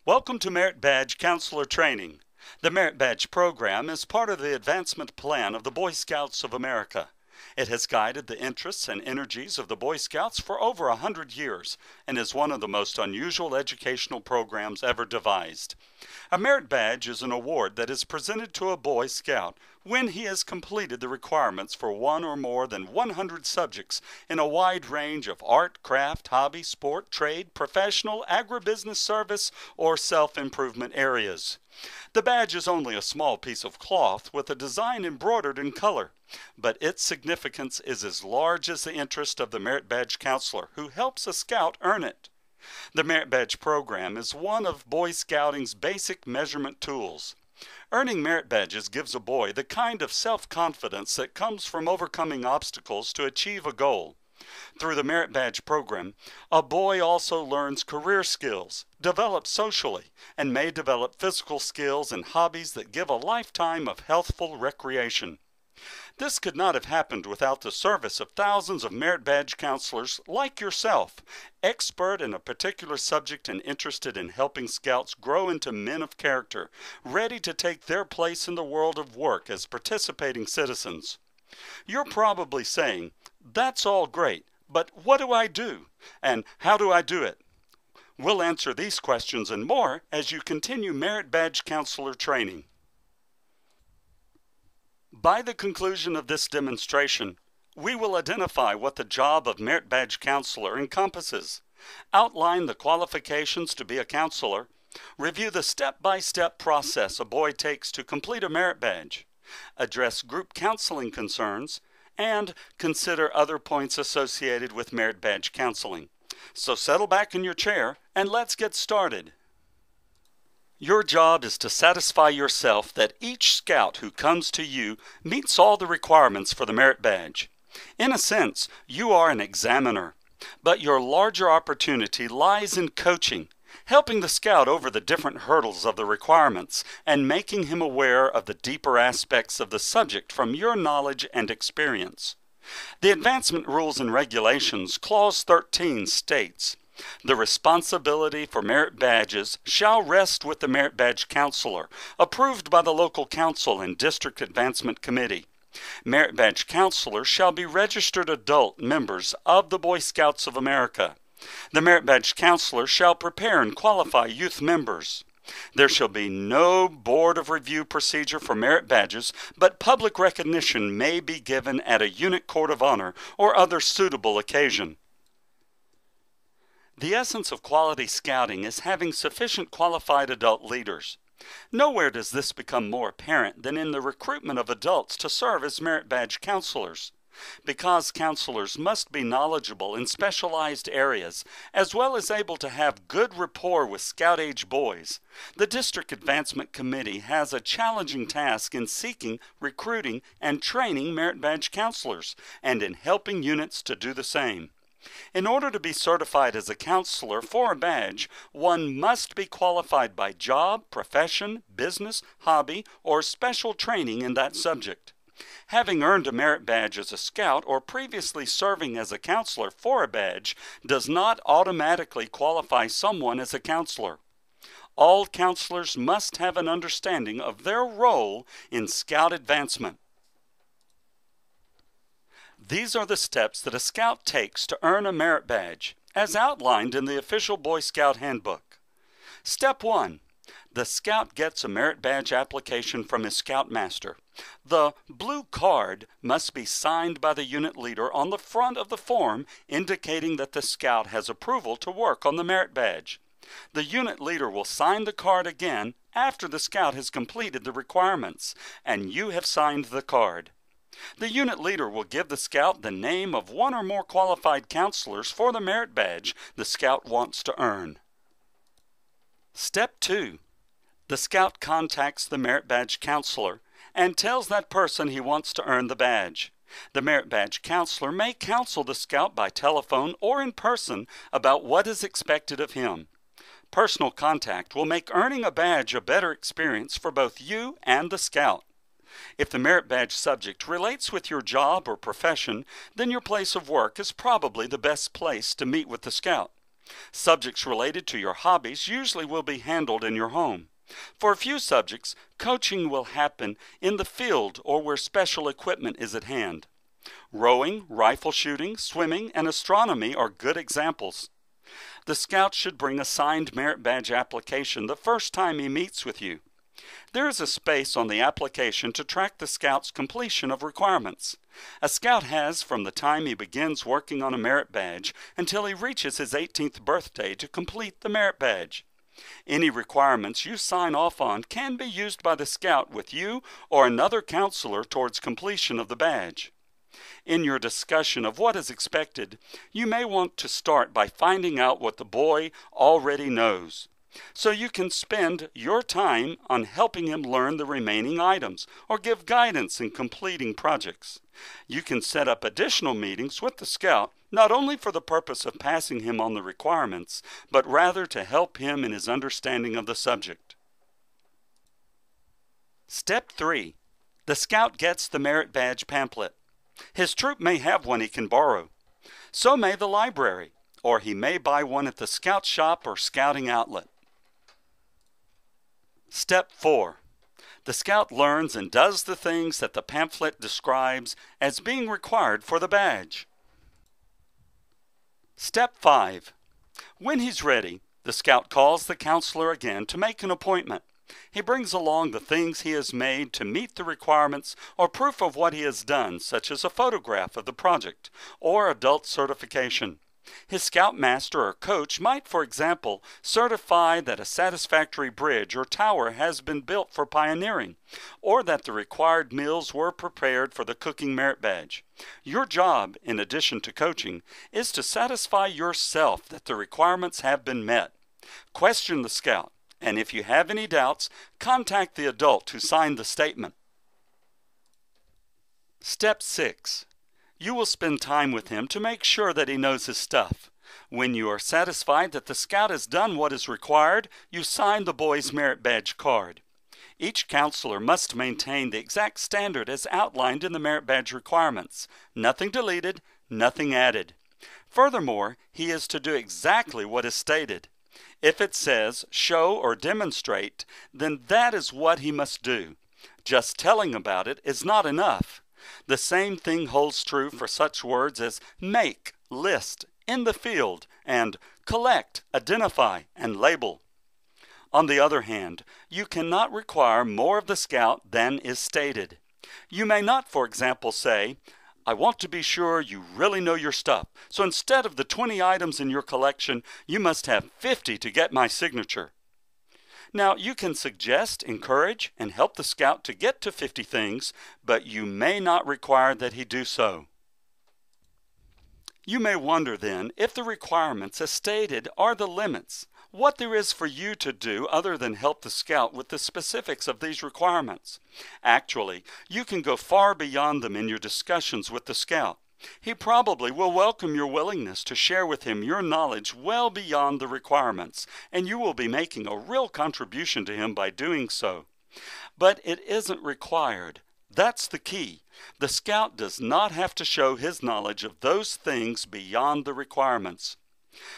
Welcome to MeritBadge Counselor Training. The MeritBadge program is part of the advancement plan of the Boy Scouts of America. It has guided the interests and energies of the Boy Scouts for over 100 years and is one of the most unusual educational programs ever devised. A Merit Badge is an award that is presented to a Boy Scout when he has completed the requirements for one or more than 100 subjects in a wide range of art, craft, hobby, sport, trade, professional, agribusiness, service, or self-improvement areas. The badge is only a small piece of cloth with a design embroidered in color, but its significance is as large as the interest of the Merit Badge counselor who helps a scout earn it. The Merit Badge program is one of Boy Scouting's basic measurement tools. Earning merit badges gives a boy the kind of self-confidence that comes from overcoming obstacles to achieve a goal. Through the Merit Badge program, a boy also learns career skills, develops socially, and may develop physical skills and hobbies that give a lifetime of healthful recreation. This could not have happened without the service of thousands of Merit Badge counselors like yourself, expert in a particular subject and interested in helping scouts grow into men of character, ready to take their place in the world of work as participating citizens. You're probably saying, "That's all great, but what do I do? And how do I do it?" We'll answer these questions and more as you continue Merit Badge counselor training. By the conclusion of this demonstration, we will identify what the job of Merit Badge counselor encompasses, outline the qualifications to be a counselor, review the step-by-step process a boy takes to complete a Merit Badge, address group counseling concerns, and consider other points associated with Merit Badge counseling. So settle back in your chair and let's get started. Your job is to satisfy yourself that each scout who comes to you meets all the requirements for the Merit Badge. In a sense, you are an examiner, but your larger opportunity lies in coaching, helping the scout over the different hurdles of the requirements and making him aware of the deeper aspects of the subject from your knowledge and experience. The Advancement Rules and Regulations, Clause 13 states, "The responsibility for merit badges shall rest with the Merit Badge counselor, approved by the local council and district advancement committee. Merit Badge counselors shall be registered adult members of the Boy Scouts of America. The Merit Badge counselor shall prepare and qualify youth members. There shall be no board of review procedure for merit badges, but public recognition may be given at a unit court of honor or other suitable occasion." The essence of quality scouting is having sufficient qualified adult leaders. Nowhere does this become more apparent than in the recruitment of adults to serve as Merit Badge counselors. Because counselors must be knowledgeable in specialized areas, as well as able to have good rapport with scout-age boys, the District Advancement Committee has a challenging task in seeking, recruiting, and training Merit Badge counselors, and in helping units to do the same. In order to be certified as a counselor for a badge, one must be qualified by job, profession, business, hobby, or special training in that subject. Having earned a merit badge as a scout or previously serving as a counselor for a badge does not automatically qualify someone as a counselor. All counselors must have an understanding of their role in scout advancement. These are the steps that a scout takes to earn a merit badge, as outlined in the official Boy Scout Handbook. Step 1. The scout gets a merit badge application from his scoutmaster. The blue card must be signed by the unit leader on the front of the form, indicating that the scout has approval to work on the merit badge. The unit leader will sign the card again after the scout has completed the requirements, and you have signed the card. The unit leader will give the scout the name of one or more qualified counselors for the merit badge the scout wants to earn. Step 2. The scout contacts the Merit Badge counselor and tells that person he wants to earn the badge. The Merit Badge counselor may counsel the scout by telephone or in person about what is expected of him. Personal contact will make earning a badge a better experience for both you and the scout. If the Merit Badge subject relates with your job or profession, then your place of work is probably the best place to meet with the scout. Subjects related to your hobbies usually will be handled in your home. For a few subjects, coaching will happen in the field or where special equipment is at hand. Rowing, rifle shooting, swimming, and astronomy are good examples. The scout should bring a signed merit badge application the first time he meets with you. There is a space on the application to track the scout's completion of requirements. A scout has from the time he begins working on a merit badge until he reaches his 18th birthday to complete the merit badge. Any requirements you sign off on can be used by the scout with you or another counselor towards completion of the badge. In your discussion of what is expected, you may want to start by finding out what the boy already knows, so you can spend your time on helping him learn the remaining items or give guidance in completing projects. You can set up additional meetings with the scout, not only for the purpose of passing him on the requirements, but rather to help him in his understanding of the subject. Step 3. The scout gets the merit badge pamphlet. His troop may have one he can borrow. So may the library, or he may buy one at the scout shop or scouting outlet. Step 4. The scout learns and does the things that the pamphlet describes as being required for the badge. Step 5. When he's ready, the scout calls the counselor again to make an appointment. He brings along the things he has made to meet the requirements or proof of what he has done, such as a photograph of the project or adult certification. His scoutmaster or coach might, for example, certify that a satisfactory bridge or tower has been built for pioneering, or that the required meals were prepared for the cooking merit badge. Your job, in addition to coaching, is to satisfy yourself that the requirements have been met. Question the scout, and if you have any doubts, contact the adult who signed the statement. Step 6. You will spend time with him to make sure that he knows his stuff. When you are satisfied that the scout has done what is required, you sign the boy's merit badge card. Each counselor must maintain the exact standard as outlined in the merit badge requirements. Nothing deleted, nothing added. Furthermore, he is to do exactly what is stated. If it says show or demonstrate, then that is what he must do. Just telling about it is not enough. The same thing holds true for such words as make, list, in the field, and collect, identify, and label. On the other hand, you cannot require more of the scout than is stated. You may not, for example, say, I want to be sure you really know your stuff, so instead of the 20 items in your collection, you must have 50 to get my signature. Now, you can suggest, encourage, and help the scout to get to 50 things, but you may not require that he do so. You may wonder then if the requirements as stated are the limits, what there is for you to do other than help the scout with the specifics of these requirements. Actually, you can go far beyond them in your discussions with the scout. He probably will welcome your willingness to share with him your knowledge well beyond the requirements, and you will be making a real contribution to him by doing so. But it isn't required. That's the key. The scout does not have to show his knowledge of those things beyond the requirements.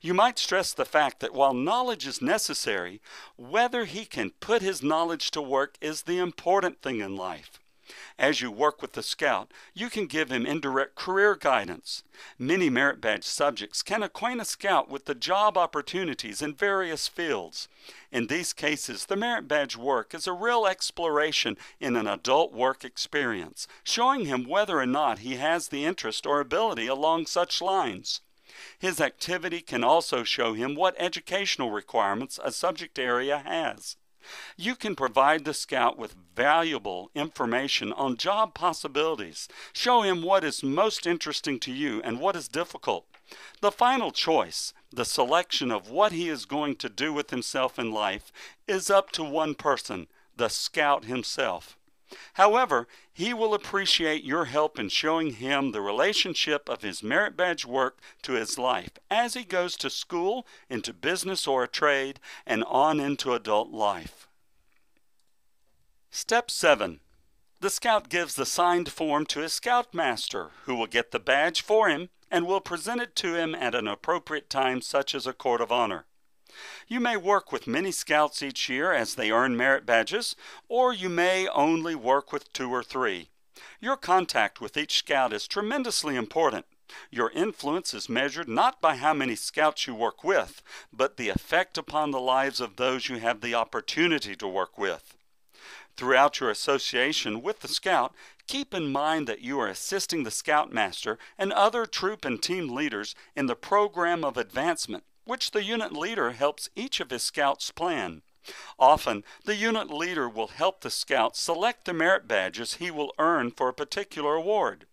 You might stress the fact that while knowledge is necessary, whether he can put his knowledge to work is the important thing in life. As you work with the scout, you can give him indirect career guidance. Many merit badge subjects can acquaint a scout with the job opportunities in various fields. In these cases, the merit badge work is a real exploration in an adult work experience, showing him whether or not he has the interest or ability along such lines. His activity can also show him what educational requirements a subject area has. You can provide the scout with valuable information on job possibilities. Show him what is most interesting to you and what is difficult. The final choice, the selection of what he is going to do with himself in life, is up to one person, the scout himself. However, he will appreciate your help in showing him the relationship of his merit badge work to his life as he goes to school, into business or a trade, and on into adult life. Step 7. The scout gives the signed form to his scoutmaster, who will get the badge for him, and will present it to him at an appropriate time, such as a court of honor. You may work with many scouts each year as they earn merit badges, or you may only work with 2 or 3. Your contact with each scout is tremendously important. Your influence is measured not by how many scouts you work with, but the effect upon the lives of those you have the opportunity to work with. Throughout your association with the scout, keep in mind that you are assisting the scoutmaster and other troop and team leaders in the program of advancement, which the unit leader helps each of his scouts plan. Often, the unit leader will help the scout select the merit badges he will earn for a particular award.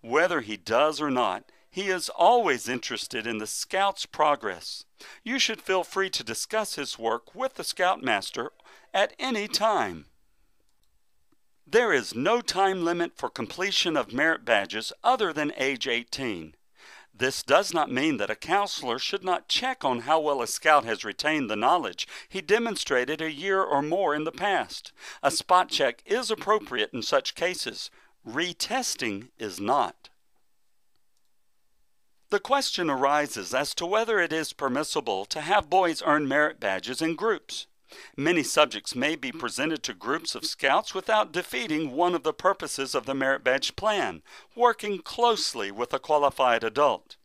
Whether he does or not, he is always interested in the scout's progress. You should feel free to discuss his work with the scoutmaster at any time. There is no time limit for completion of merit badges other than age 18. This does not mean that a counselor should not check on how well a scout has retained the knowledge he demonstrated a year or more in the past. A spot check is appropriate in such cases. Retesting is not. The question arises as to whether it is permissible to have boys earn merit badges in groups. Many subjects may be presented to groups of scouts without defeating one of the purposes of the merit badge plan, working closely with a qualified adult.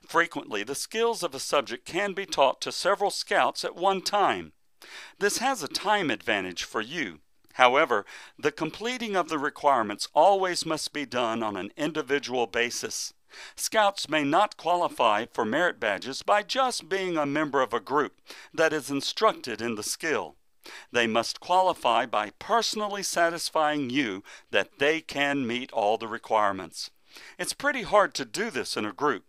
Frequently, the skills of a subject can be taught to several scouts at one time. This has a time advantage for you. However, the completing of the requirements always must be done on an individual basis. Scouts may not qualify for merit badges by just being a member of a group that is instructed in the skill. They must qualify by personally satisfying you that they can meet all the requirements. It's pretty hard to do this in a group.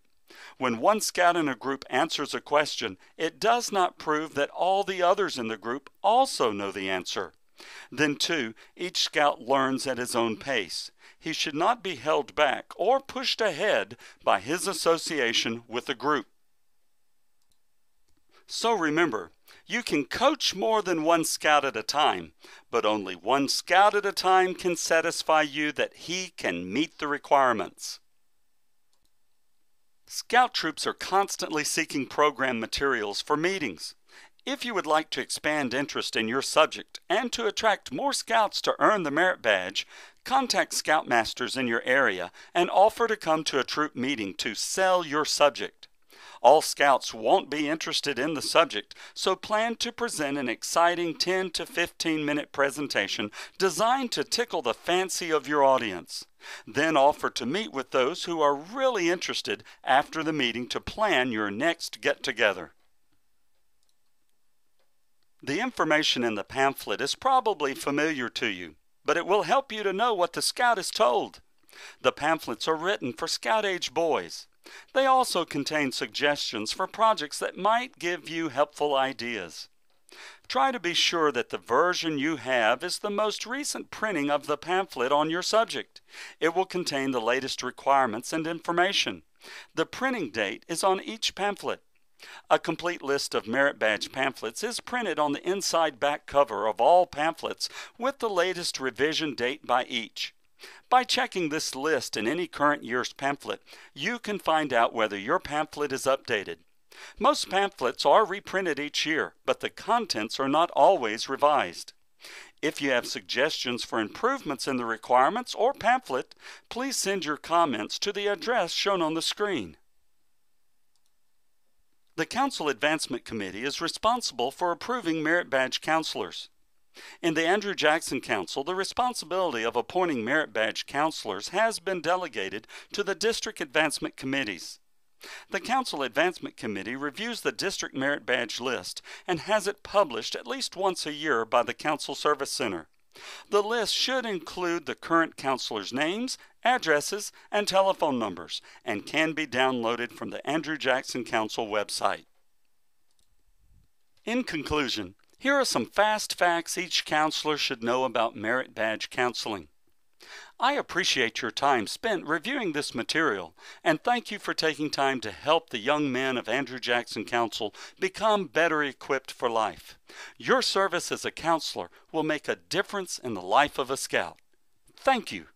When one scout in a group answers a question, it does not prove that all the others in the group also know the answer. Then, too, each scout learns at his own pace. He should not be held back or pushed ahead by his association with the group. So remember, you can coach more than one scout at a time, but only one scout at a time can satisfy you that he can meet the requirements. Scout troops are constantly seeking program materials for meetings. If you would like to expand interest in your subject and to attract more scouts to earn the merit badge, contact scoutmasters in your area and offer to come to a troop meeting to sell your subject. All scouts won't be interested in the subject, so plan to present an exciting 10 to 15 minute presentation designed to tickle the fancy of your audience. Then offer to meet with those who are really interested after the meeting to plan your next get-together. The information in the pamphlet is probably familiar to you, but it will help you to know what the scout is told. The pamphlets are written for scout-age boys. They also contain suggestions for projects that might give you helpful ideas. Try to be sure that the version you have is the most recent printing of the pamphlet on your subject. It will contain the latest requirements and information. The printing date is on each pamphlet. A complete list of merit badge pamphlets is printed on the inside back cover of all pamphlets with the latest revision date by each. By checking this list in any current year's pamphlet, you can find out whether your pamphlet is updated. Most pamphlets are reprinted each year, but the contents are not always revised. If you have suggestions for improvements in the requirements or pamphlet, please send your comments to the address shown on the screen. The Council Advancement Committee is responsible for approving merit badge counselors. In the Andrew Jackson Council, the responsibility of appointing merit badge counselors has been delegated to the district advancement committees. The Council Advancement Committee reviews the district merit badge list and has it published at least once a year by the Council Service Center. The list should include the current counselors' names, addresses, and telephone numbers, and can be downloaded from the Andrew Jackson Council website. In conclusion, here are some fast facts each counselor should know about merit badge counseling. I appreciate your time spent reviewing this material, and thank you for taking time to help the young men of Andrew Jackson Council become better equipped for life. Your service as a counselor will make a difference in the life of a scout. Thank you.